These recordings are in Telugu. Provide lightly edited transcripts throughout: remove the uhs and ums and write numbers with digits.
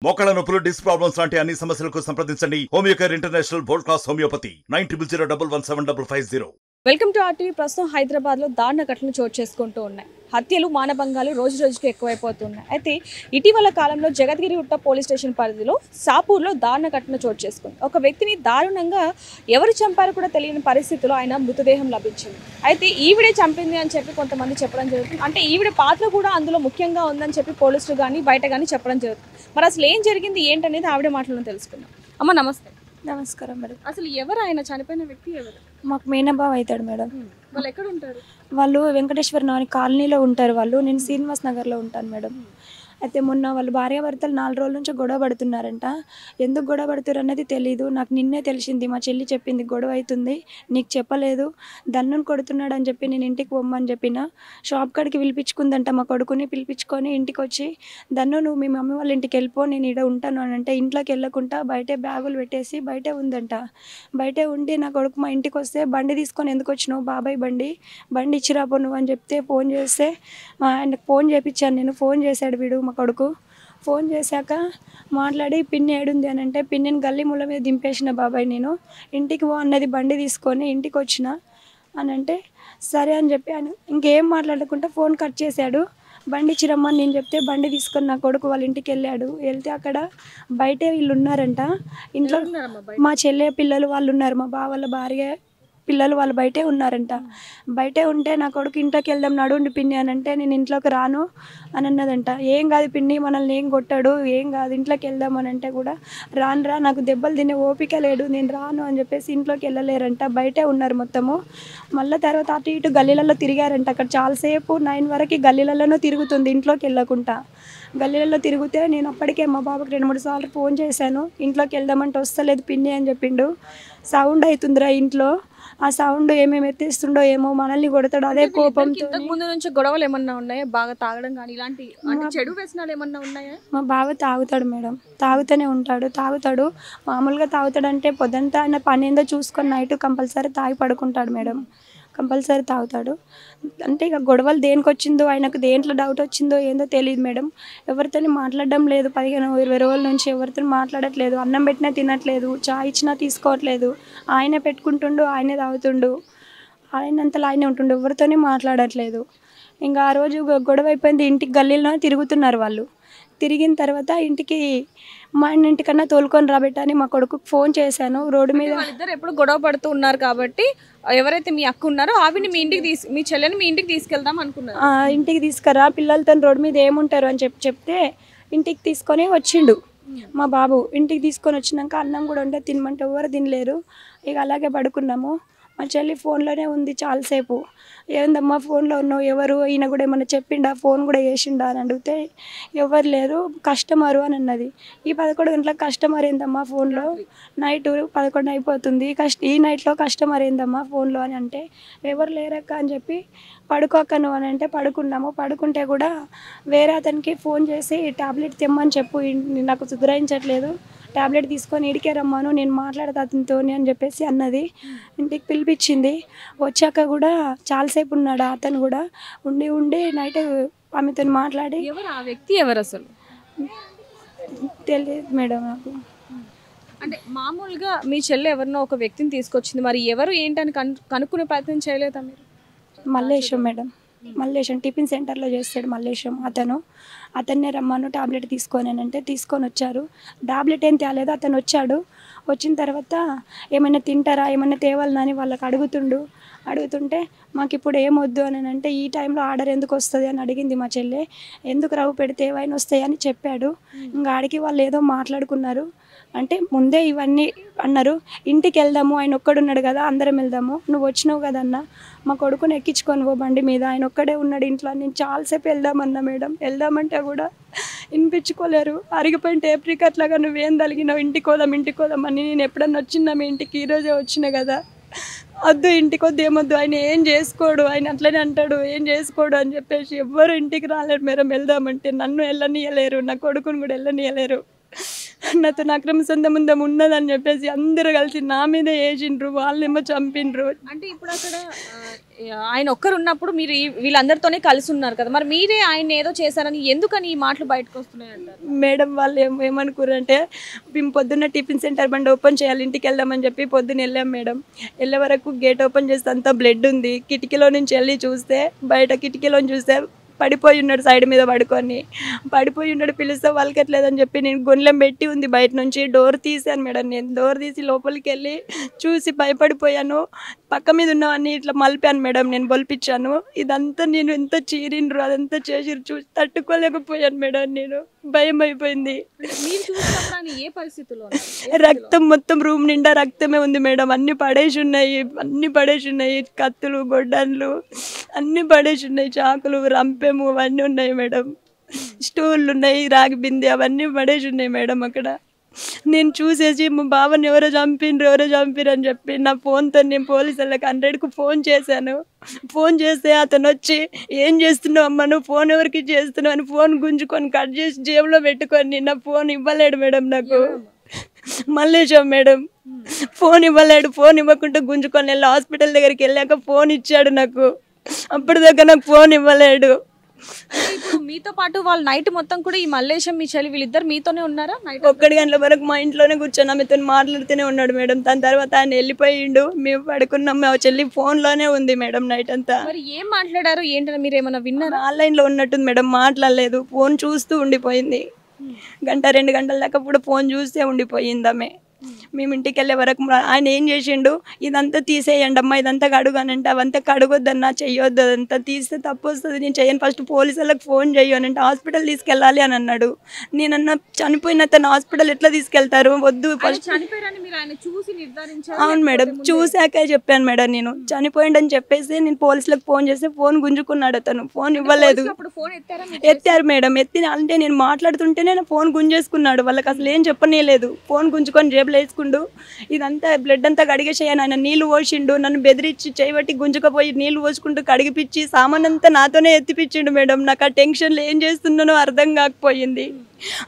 మోకాళ్ళ నొప్పులు, డిస్క్ ప్రాబ్లమ్స్ లాంటి అన్ని సమస్యలకు సంప్రదించండి homeo care international world class homeopathy 9001175550. Welcome to RTV. ప్రస్తుతం హైదరాబాద్లో దారుణ ఘటనలు చోటు చేసుకుంటూ ఉన్నాయి. హత్యలు, మానభంగాలు రోజు రోజుకి ఎక్కువైపోతున్నాయి. అయితే ఇటీవల కాలంలో జగద్గిరిగుట్ట పోలీస్ స్టేషన్ పరిధిలో సాపూర్లో దారుణ ఘటన చోటు చేసుకుంది. ఒక వ్యక్తిని దారుణంగా ఎవరు చంపారో కూడా తెలియని పరిస్థితిలో ఆయన మృతదేహం లభించింది. అయితే ఈవిడే చంపింది అని చెప్పి కొంతమంది చెప్పడం జరుగుతుంది. అంటే ఈవిడ పాత్ర కూడా అందులో ముఖ్యంగా ఉందని చెప్పి పోలీసులు కానీ బయట కానీ చెప్పడం జరుగుతుంది. మరి అసలు ఏం జరిగింది ఏంటనేది ఆవిడ మాటలను తెలుసుకుందాం. అమ్మ నమస్తే. నమస్కారం మేడం. అసలు ఎవరు ఆయన చనిపోయిన వ్యక్తి? ఎవరు? మాకు మేనబావ అవుతాడు మేడం. వాళ్ళు ఎక్కడ ఉంటారు? వాళ్ళు వెంకటేశ్వర నగర్ కాలనీలో ఉంటారు. వాళ్ళు నేను శ్రీనివాస్ నగర్లో ఉంటాను మేడం. అయితే మొన్న వాళ్ళు భార్యాభర్తలు 4 రోజుల నుంచి గొడవ పడుతున్నారంట. ఎందుకు గొడవ పడుతున్నారు అన్నది తెలీదు. నాకు నిన్నే తెలిసింది. మా చెల్లి చెప్పింది గొడవ అవుతుంది, నీకు చెప్పలేదు, దన్నుని కొడుతున్నాడు అని చెప్పి నేను ఇంటికి పొమ్మని చెప్పిన. షాప్ కాడికి పిలిపించుకుందంట. మా కొడుకుని పిలిపించుకొని ఇంటికి వచ్చి, దన్ను నువ్వు మీ మమ్మీ వాళ్ళ ఇంటికి వెళ్ళిపో, నేను ఇక్కడ ఉంటాను అని అంటే ఇంట్లోకి వెళ్ళకుండా బయటే బ్యాగులు పెట్టేసి బయటే ఉందంట. బయటే ఉండి నా కొడుకు మా ఇంటికి వస్తే బండి తీసుకొని ఎందుకు వచ్చినావు బాబాయ్, బండి ఇచ్చిరాపో నువ్వు అని చెప్తే ఫోన్ చేస్తే ఆయనకు ఫోన్ చేయించాను నేను. ఫోన్ చేశాడు వీడు మా కొడుకు. ఫోన్ చేశాక మాట్లాడి పిన్ని ఏడుంది అని అంటే పిన్నిని గల్లీ ముళ్ళ మీద దింపేసిన బాబాయ్, నేను ఇంటికి పో అన్నది, బండి తీసుకొని ఇంటికి వచ్చిన అని అంటే సరే అని చెప్పి ఆయన ఇంకేం మాట్లాడకుండా ఫోన్ కట్ చేశాడు. బండి ఇచ్చిరమ్మని నేను చెప్తే బండి తీసుకొని నా కొడుకు వాళ్ళ ఇంటికి వెళ్ళాడు. వెళ్తే అక్కడ బయటే వీళ్ళు ఉన్నారంట. ఇంట్లో మా చెల్లె పిల్లలు వాళ్ళు ఉన్నారు, మా బావ వాళ్ళ భార్య పిల్లలు వాళ్ళు బయటే ఉన్నారంట. బయటే ఉంటే నా కొడుకు ఇంట్లోకి వెళ్దాం నడుండి పిన్ని అని అంటే నేను ఇంట్లోకి రాను అని అన్నదంట. ఏం కాదు పిన్ని, మనల్ని ఏం కొట్టాడు, ఏం కాదు ఇంట్లోకి వెళ్దాం అని అంటే కూడా రానురా, నాకు దెబ్బలు తినే ఓపిక లేడు, నేను రాను అని చెప్పేసి ఇంట్లోకి వెళ్ళలేరంట. బయటే ఉన్నారు మొత్తము. మళ్ళీ తర్వాత అటు ఇటు గల్లీలలో తిరిగారంట. అక్కడ చాలాసేపు 9 వరకు గల్లీలలోనూ తిరుగుతుంది, ఇంట్లోకి వెళ్ళకుండా. గల్లీలలో తిరిగితే నేను అప్పటికే మా బాబుకి 2-3 సార్లు ఫోన్ చేశాను. ఇంట్లోకి వెళ్దామంటే వస్తలేదు పిన్ని అని చెప్పిండు. సౌండ్ అవుతుందిరా ఇంట్లో, ఆ సౌండ్ ఏమేమి ఎత్తేస్తుండో ఏమో, మనల్ని కొడతాడు అదే కోపంతో. ముందు నుంచి గొడవలు ఏమన్నా ఉన్నాయా? బాగా తాగడం కానీ ఇలాంటి చెడు వ్యసనాలు ఏమన్నా ఉన్నాయా? మా బావ తాగుతాడు మేడం, తాగుతూనే తాగుతాడు. మామూలుగా తాగుతాడంటే పొద్దుంతా ఆయన పని ఏందో చూసుకొని నైట్ కంపల్సరీ తాగి పడుకుంటాడు మేడం, కంపల్సరీ తాగుతాడు. అంటే ఇక గొడవలు దేనికి వచ్చిందో, ఆయనకు దేంట్లో డౌట్ వచ్చిందో ఏందో తెలియదు మేడం. ఎవరితో మాట్లాడడం లేదు, 15-20 రోజుల నుంచి ఎవరితో మాట్లాడట్లేదు. అన్నం పెట్టినా తినట్లేదు, చాయ్ ఇచ్చినా తీసుకోవట్లేదు. ఆయనే పెట్టుకుంటుండు, ఆయనే తాగుతుండు, ఆయనంతలో ఆయనే ఉంటుండు, ఎవరితోనే మాట్లాడట్లేదు. ఇంకా ఆ రోజు గొడవ అయిపోయింది. ఇంటికి గల్లీలోనే తిరుగుతున్నారు వాళ్ళు. తిరిగిన తర్వాత ఇంటికి మా ఇంటికన్నా తోలుకొని రాబెట్టని మా కొడుకు ఫోన్ చేశాను. రోడ్డు మీద వాళ్ళిద్దరు ఎప్పుడు గొడవ పడుతూ ఉన్నారు కాబట్టి ఎవరైతే మీ అక్క ఉన్నారో ఆవిని మీ ఇంటికి మీ చెల్లెని మీ ఇంటికి తీసుకెళ్దాం అనుకున్నారు. ఇంటికి తీసుకురా, పిల్లలతో రోడ్డు మీద ఏముంటారు అని చెప్తే ఇంటికి తీసుకొని వచ్చిండు మా బాబు. ఇంటికి తీసుకొని వచ్చినాక అన్నం కూడా ఉంటే తినమంటే ఎవరు తినలేరు. ఇక అలాగే పడుకున్నాము. మా చెల్లి ఫోన్లోనే ఉంది చాలాసేపు. ఏందమ్మా ఫోన్లో ఉన్నావు, ఎవరు, ఈయన కూడా ఏమన్నా చెప్పిండా, ఫోన్ కూడా చేసిండా అని అడిగితే ఎవరు లేరు, కస్టమరు అని అన్నది. ఈ 11 గంటలకు కస్టమర్ ఏందమ్మా ఫోన్లో, నైట్ 11 అయిపోతుంది, ఈ నైట్లో కస్టమర్ ఏందమ్మా ఫోన్లో అని అంటే ఎవరు లేరక్క అని చెప్పి పడుకోక నువ్వు అని అంటే పడుకున్నాము. పడుకుంటే కూడా వేరే అతనికి ఫోన్ చేసి టాబ్లెట్ తెమ్మని చెప్పు, నాకు సుధరాయించట్లేదు, టాబ్లెట్ తీసుకొని ఇడికే రమ్మాను, నేను మాట్లాడతా అతనితో అని చెప్పేసి అన్నది. ఇంటికి పిలిపించింది. వచ్చాక కూడా చాలాసేపు ఉన్నాడు అతను కూడా. ఉండి నైట్ ఆమెతో మాట్లాడి. ఎవరు ఆ వ్యక్తి? ఎవరు అసలు తెలియదు మేడం నాకు. అంటే మామూలుగా మీ చెల్లె ఎవరినో ఒక వ్యక్తిని తీసుకొచ్చింది, మరి ఎవరు ఏంటని కనుక్కునే ప్రయత్నం చేయలేదా మీరు? మల్లేశం మేడం, మల్లేశం టిఫిన్ సెంటర్లో చేస్తాడు మల్లేశం. అతన్నే రమ్మను టాబ్లెట్ తీసుకొని అంటే తీసుకొని వచ్చారు. టాబ్లెట్ ఏం తేలేదు, అతను వచ్చాడు. వచ్చిన తర్వాత ఏమైనా తింటారా, ఏమైనా తేవాలనా అని వాళ్ళకి అడుగుతుంటే మాకు ఇప్పుడు ఏమొద్దు అని అంటే ఈ టైంలో ఆర్డర్ ఎందుకు వస్తుంది అని అడిగింది మా చెల్లె. ఎందుకు రావు, పెడితే ఏవైనా వస్తాయని చెప్పాడు. ఇంకా ఆడికి వాళ్ళు ఏదో మాట్లాడుకున్నారు. అంటే ముందే ఇవన్నీ అన్నారు. ఇంటికి వెళ్దాము, ఆయన ఒక్కడున్నాడు కదా, అందరం వెళ్దాము, నువ్వు వచ్చినావు కదన్నా, మా కొడుకుని ఎక్కించుకొని పో బండి మీద, ఆయన ఒక్కడే ఉన్నాడు ఇంట్లో. నేను చాలాసేపు వెళ్దామన్నా మేడం, వెళ్దామంటే కూడా వినిపించుకోలేరు. అరిగిపోయిన టేప్ రికార్డ్లాగా నువ్వేం తలిగినావు, ఇంటికి పోదామని. నేను ఎప్పుడన్నా వచ్చినా మీ ఇంటికి, ఈరోజే వచ్చినా కదా, వద్దు ఇంటికి వద్దు, ఏమొద్దు, ఆయన ఏం చేసుకోడు, ఆయన అట్లనే అంటాడు, ఏం చేసుకోడు అని చెప్పేసి ఎవ్వరు ఇంటికి రాలేరు మేడం. వెళ్దామంటే నన్ను వెళ్ళనీయలేరు, నా కొడుకుని కూడా వెళ్ళనీయలేరు. నాతో అక్రమ సంబంధం ఉన్నదని చెప్పేసి అందరూ కలిసి నా మీద వేసిండ్రు, వాళ్ళేమో చంపిండ్రు. అంటే ఇప్పుడు అక్కడ ఆయన ఒక్కరు ఉన్నప్పుడు మీరు వీళ్ళందరితోనే కలిసి ఉన్నారు కదా, మరి మీరే ఆయన ఏదో చేశారని ఎందుకని ఈ మాటలు బయటకు వస్తున్నాయి అంటారు? మేడం వాళ్ళు ఏమనుకున్నారంటే మేము పొద్దున్న టిఫిన్ సెంటర్ బండి ఓపెన్ చేయాలి, ఇంటికి వెళ్దామని చెప్పి పొద్దున్న వెళ్ళాం మేడం. వెళ్ళే వరకు గేట్ ఓపెన్ చేస్తే అంతా బ్లడ్ ఉంది. కిటికీలో నుంచి వెళ్ళి చూస్తే బయట కిటికీలో చూస్తే పడిపోయి ఉన్నాడు, సైడ్ మీద పడిపోయి ఉన్నాడు. పిలిస్తే వాళ్ళకెట్లేదని చెప్పి నేను గొంలెం పెట్టి ఉంది బయట నుంచి డోర్ తీసాను మేడం. నేను డోర్ తీసి లోపలికి వెళ్ళి చూసి భయపడిపోయాను. పక్క మీద ఉన్నవన్నీ ఇట్లా మలిపాను మేడం, నేను బొలిపించాను. ఇదంతా నేను ఎంత చీరిండ్రు అదంతా చేసిరు, చూసి తట్టుకోలేకపోయాను మేడం. నేను భయం అయిపోయింది. ఏ పరిస్థితుల్లో రక్తం మొత్తం రూమ్ నిండా రక్తమే ఉంది మేడం. అన్ని పడేసి ఉన్నాయి, కత్తులు గొడ్డన్లు అన్ని పడేసి ఉన్నాయి, చాకులు రంపెము అవన్నీ ఉన్నాయి మేడం. స్టూళ్ళు ఉన్నాయి, రాగి బిందె అవన్నీ పడేసి ఉన్నాయి మేడం. అక్కడ నేను చూసేసి మా బావని ఎవరో చంపిరు అని చెప్పి నా ఫోన్తో నేను పోలీసు వాళ్ళకి 100కు ఫోన్ చేశాను. ఫోన్ చేస్తే అతను వచ్చి ఏం చేస్తున్నావు అమ్మ, నువ్వు ఫోన్ ఎవరికి చేస్తున్నావు అని ఫోన్ గుంజుకొని కట్ చేసి జేబులో పెట్టుకొని నా ఫోన్ ఇవ్వలేడు మేడం. నాకు మల్లేశం మేడం ఫోన్ ఇవ్వలేడు. ఫోన్ ఇవ్వకుండా గుంజుకొని వెళ్ళి హాస్పిటల్ దగ్గరికి వెళ్ళాక ఫోన్ ఇచ్చాడు నాకు. అప్పటిదాకా నాకు ఫోన్ ఇవ్వలేడు. ఇప్పుడు మీతో పాటు వాళ్ళు నైట్ మొత్తం కూడా ఈ మల్లేశం మీ చెల్లి వీళ్ళిద్దరు మీతోనే ఉన్నారా? 1 గంటల వరకు మా ఇంట్లోనే కూర్చొని ఆమెతో మాట్లాడుతూనే ఉన్నాడు మేడం. దాని తర్వాత ఆయన వెళ్ళిపోయిండు. మేము పడుకున్నాం. మా చెల్లి ఫోన్లోనే ఉంది మేడం నైట్ అంతా. మరి ఏం మాట్లాడారు ఏంటని మీరు ఏమైనా విన్నారా? ఆన్లైన్లో ఉన్నట్టుంది మేడం, మాట్లాడలేదు. ఫోన్ చూస్తూ ఉండిపోయింది. 1-2 గంటల దాకా కూడా ఫోన్ చూస్తే ఉండిపోయింది ఆమె. మేము ఇంటికి వెళ్ళే వరకు ఆయన ఏం చేసిండు, ఇదంతా తీసేయండి అమ్మ, ఇదంతా కడుగానంటే అవంతా కడుగొద్దన్నా, చెయ్యొద్దు, అదంతా తీస్తే తప్పు వస్తుంది, నేను చెయ్యను, ఫస్ట్ పోలీసు వాళ్ళకి ఫోన్ చెయ్యనంటే హాస్పిటల్ తీసుకెళ్ళాలి అని అన్నాడు. నేనన్నా చనిపోయిన తన హాస్పిటల్ ఎట్లా తీసుకెళ్తారు, వద్దు ఫస్ట్. అవును మేడం, చూశాకే చెప్పాను మేడం. నేను చనిపోయిండని చెప్పేసి నేను పోలీసులకు ఫోన్ చేస్తే ఫోన్ గుంజుకున్నాడు అతను. ఫోన్ ఇవ్వలేదు. ఎత్తారు మేడం. ఎత్తి అంటే నేను మాట్లాడుతుంటేనే ఫోన్ గుంజేసుకున్నాడు. వాళ్ళకి అసలు ఏం చెప్పనేలేదు. ఫోన్ గుంజుకొని జేబులో వేసుకుండు. ఇదంతా బ్లడ్ అంతా కడిగేసేయను. ఆయన నీళ్లు పోసిండు, నన్ను బెదిరించి చేయబట్టి గుంజుకపోయి నీళ్లు పోసుకుంటూ కడిగిపిచ్చి సామాన్ అంతా నాతోనే ఎత్తిపించిండు మేడం. నాకు ఆ టెన్షన్లో ఏం చేస్తున్నానో అర్థం కాకపోయింది.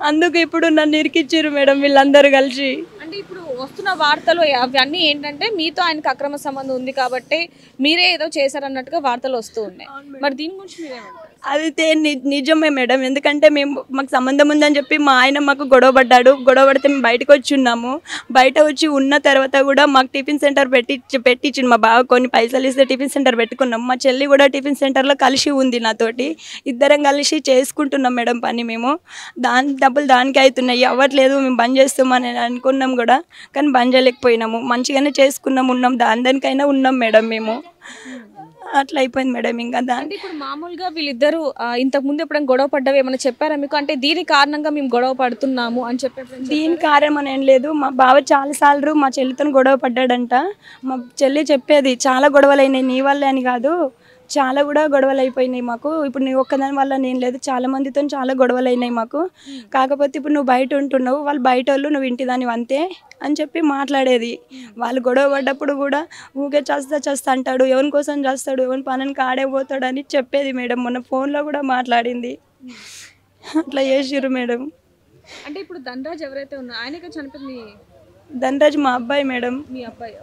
అందుకు ఇప్పుడు నన్ను ఇరికిచ్చారు మేడం వీళ్ళందరూ కలిసి. అంటే ఇప్పుడు వస్తున్న వార్తలు అవన్నీ ఏంటంటే మీతో ఆయనకు అక్రమ సంబంధం ఉంది కాబట్టి మీరే ఏదో చేశారన్నట్టుగా వార్తలు వస్తూ ఉన్నాయి. మరి దీని గురించి మీరేమంటారు? అదైతే నిజమే మేడం. ఎందుకంటే మాకు సంబంధం ఉందని చెప్పి మా ఆయన మాకు గొడవ పడితే మేము బయటకు వచ్చి ఉన్నాము. బయట వచ్చి ఉన్న తర్వాత కూడా మాకు టిఫిన్ సెంటర్ పెట్టించింది మా బావ. కొన్ని పైసలు ఇస్తే టిఫిన్ సెంటర్ పెట్టుకున్నాం. మా చెల్లి కూడా టిఫిన్ సెంటర్లో కలిసి ఉంది నాతోటి. ఇద్దరం కలిసి చేసుకుంటున్నాం మేడం పని. మేము డబ్బులు దానికి అవుతున్నాయి, అవ్వట్లేదు, మేము బంద్ చేస్తామని అనుకున్నాం కూడా, కానీ బంద్ చేయలేకపోయినాము. మంచిగానే ఉన్నాం, దానికైనా ఉన్నాం మేడం మేము. అట్లా అయిపోయింది మేడం. ఇంకా అంటే ఇప్పుడు మామూలుగా వీళ్ళిద్దరు ఇంతకు ముందు ఎప్పుడైనా గొడవ పడ్డవి ఏమైనా చెప్పారా మీకు? అంటే దీని కారణంగా మేము గొడవ పడుతున్నాము అని చెప్పి. దీని కారణం అని ఏం లేదు. మా బావ చాలాసార్లు మా చెల్లితో గొడవ పడ్డాడంట. మా చెల్లి చెప్పేది చాలా గొడవలు అయినాయి, నీ వల్లే అని కాదు, చాలా కూడా గొడవలు అయిపోయినాయి మాకు. ఇప్పుడు నీ ఒక్కదాని వల్ల నేను లేదు, చాలా మందితో చాలా గొడవలు అయినాయి మాకు. కాకపోతే ఇప్పుడు నువ్వు బయట ఉంటున్నావు, వాళ్ళు బయట వాళ్ళు, నువ్వు ఇంటిదాని అంతే అని చెప్పి మాట్లాడేది. వాళ్ళు గొడవ పడ్డప్పుడు కూడా ఊకే చేస్తా అంటాడు, ఎవరి కోసం చేస్తాడు, ఎవరి పనికి ఆడే పోతాడు అని చెప్పేది మేడం. మొన్న ఫోన్లో కూడా మాట్లాడింది. అట్లా చేసిర్రు మేడం. అంటే ఇప్పుడు ధనరాజ్ ఎవరైతే ఉన్నారో ఆయనకే చనిపోయింది. ధనరాజ్ మా అబ్బాయి మేడం. మీ అబ్బాయి.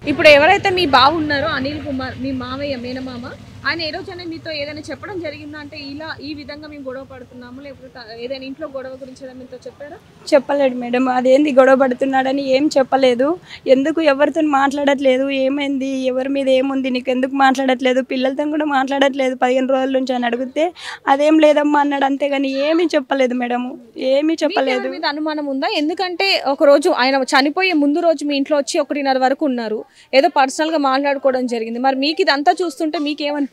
ఇప్పుడు ఎవరైతే మీ బావ ఉన్నారో అనిల్ కుమార్, మీ మామయ్య మేనమామ, ఆయన ఏ రోజైనా మీతో ఏదైనా చెప్పడం జరిగిందా? అంటే ఇలా ఈ విధంగా మేము గొడవ పడుతున్నాము, లేకపోతే ఏదైనా ఇంట్లో గొడవ గురించి ఏదైనా మీతో చెప్పారా? చెప్పలేడు మేడం. అదేంది గొడవ పడుతున్నాడని ఏం చెప్పలేదు. ఎందుకు ఎవరితో మాట్లాడట్లేదు, ఏమైంది, ఎవరి మీద ఏముంది, నీకు ఎందుకు మాట్లాడట్లేదు, పిల్లలతో కూడా మాట్లాడట్లేదు 15 రోజుల నుంచి అని అడిగితే అదేం లేదమ్మా అన్నాడు. అంతేగాని ఏమీ చెప్పలేదు మేడం, ఏమీ చెప్పలేదు. మీద అనుమానం ఉందా? ఎందుకంటే ఒకరోజు ఆయన చనిపోయే ముందు రోజు మీ ఇంట్లో వచ్చి 1:30 వరకు ఉన్నారు, ఏదో పర్సనల్గా మాట్లాడుకోవడం జరిగింది. మరి మీకు ఇదంతా చూస్తుంటే మీకేమనిపిస్తుంది?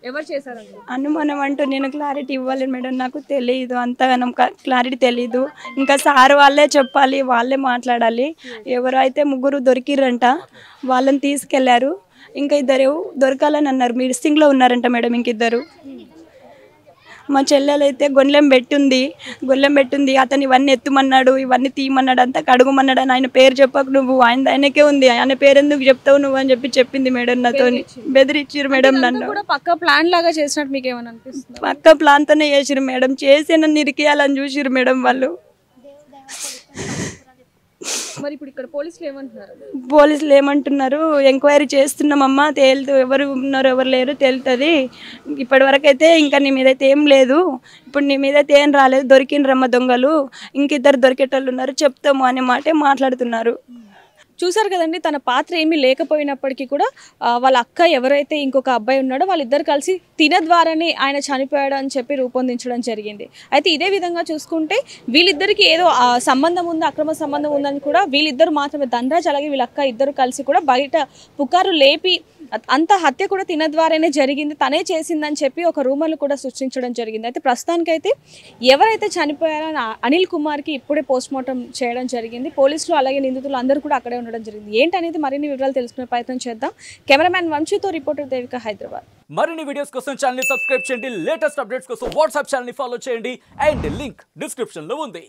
ఎవరు చేశారండి అనుమానం అంటూ నేను క్లారిటీ ఇవ్వాలి మేడం. నాకు తెలియదు, అంతగా క్లారిటీ తెలీదు. ఇంకా సార్ వాళ్ళే చెప్పాలి, వాళ్ళే మాట్లాడాలి. ఎవరైతే 3 దొరికిరంట, వాళ్ళని తీసుకెళ్లారు. ఇంకా 2 దొరకాలని అన్నారు. మిస్సింగ్లో ఉన్నారంట మేడం. ఇంకిద్దరు. మా చెల్లెలైతే గొల్లెం పెట్టుంది. అతను ఇవన్నీ ఎత్తుమన్నాడు, ఇవన్నీ తీయమన్నాడు, అంతా కడుగుమన్నాడు అని ఆయన పేరు చెప్పకు నువ్వు, ఆయనకే ఉంది, ఆయన పేరు ఎందుకు చెప్తావు నువ్వు అని చెప్పి చెప్పింది మేడం. నాతో బెదిరించారు మేడం. నన్ను పక్క ప్లాన్ లాగా చేసినట్టు మీకు ఏమని అనిపిస్తుంది? పక్క ప్లాన్ తోనే చేసిరు మేడం. చేసి నన్ను ఇరికేయాలని చూసిరు మేడం వాళ్ళు. మరి ఇప్పుడు ఇక్కడ పోలీసులు ఏమంటున్నారు? పోలీసులు ఏమంటున్నారు, ఎంక్వైరీ చేస్తున్నామమ్మా, తేలుతూ ఎవరు ఉన్నారు ఎవరు లేరు తేలుతుంది, ఇప్పటివరకు అయితే ఇంకా నీ మీద అయితే ఏం లేదు, ఇప్పుడు నీ మీద అయితే ఏం రాలేదు, దొరికినరమ్మ దొంగలు, ఇంకిద్దరు దొరికేటోళ్ళు ఉన్నారు చెప్తాము అనే మాటే మాట్లాడుతున్నారు. చూసారు కదండి, తన పాత్ర ఏమీ లేకపోయినప్పటికీ కూడా వాళ్ళ అక్క ఎవరైతే ఇంకొక అబ్బాయి ఉన్నాడో వాళ్ళిద్దరు కలిసి తిన ద్వారానే ఆయన చనిపోయాడు అని చెప్పి రూపొందించడం జరిగింది. అయితే ఇదే విధంగా చూసుకుంటే వీళ్ళిద్దరికి ఏదో సంబంధం ఉంది, అక్రమ సంబంధం ఉందని కూడా వీళ్ళిద్దరు మాత్రమే, ధనరాజ్ అలాగే వీళ్ళ అక్క ఇద్దరు కలిసి కూడా బయట పుకారు లేపి అంత హత్య కూడా తిన ద్వారానే జరిగింది, తనే చేసిందని చెప్పి ఒక రూమర్లు కూడా సృష్టించడం జరిగింది. అయితే ప్రస్తుతానికైతే ఎవరైతే చనిపోయారో అనిల్ కుమార్కి ఇప్పుడే పోస్ట్మార్టం చేయడం జరిగింది. పోలీసులు అలాగే నిందితులు అందరూ కూడా అక్కడే ఉండడం జరిగింది. ఏంటనేది మరిన్ని వివరాలు తెలుసుకునే ప్రయత్నం చేద్దాం. కెమెరామ్యాన్ వంశీతో రిపోర్టర్ దేవిక, హైదరాబాద్. మరిన్ని వీడియోస్ కోసం ఛానల్ ని సబ్స్క్రైబ్ చేయండి, లేటెస్ట్ అప్డేట్స్ కోసం వాట్సాప్ ఛానల్ ని ఫాలో చేయండి అండ్ లింక్ డిస్క్రిప్షన్ లో ఉంది.